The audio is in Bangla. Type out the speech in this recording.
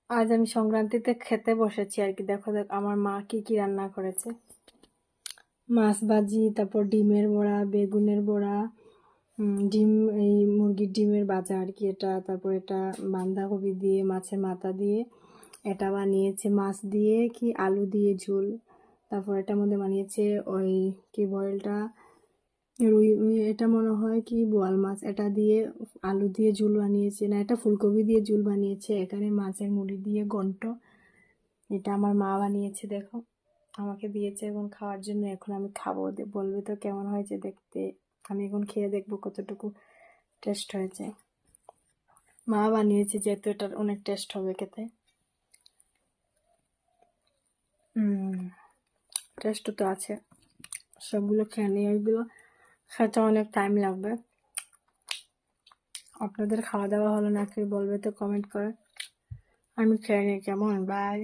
আজ আমি সংক্রান্তিতে খেতে বসেছি আর কি। দেখো আমার মা কি কি রান্না করেছে। মাছ ভাজি, তারপর ডিমের বড়া, বেগুনের বড়া, ডিম, এই মুরগির ডিমের ভাজা আর কি এটা। তারপর এটা বাঁধাকপি দিয়ে, মাছের মাথা দিয়ে এটা বানিয়েছে, মাছ দিয়ে কি আলু দিয়ে ঝোল। তারপর এটার মধ্যে বানিয়েছে ওই কি বলটা, এটা মনে হয় কি বোয়াল মাছ, এটা দিয়ে আলু দিয়ে ঝোল বানিয়েছে, না এটা ফুলকপি দিয়ে ঝোল বানিয়েছে। এখানে মাছের মুড়ি দিয়ে ঘন্ট, এটা আমার মা বানিয়েছে। দেখো আমাকে দিয়েছে এখন খাওয়ার জন্য, এখন আমি খাবো, বলবে তো কেমন হয়েছে দেখতে। আমি এখন খেয়ে দেখবো কতটুকু টেস্ট হয়েছে। মা বানিয়েছে যেহেতু এটার অনেক টেস্ট হবে খেতে। টেস্ট তো আছে, সবগুলো খেয়ে নিয়ে ওইগুলো খেতে অনেক টাইম লাগবে। আপনাদের খাওয়া দাওয়া হলো নাকি বলবে তো কমেন্ট করে। আমি খেয়ে নিই, কেমন, বাই।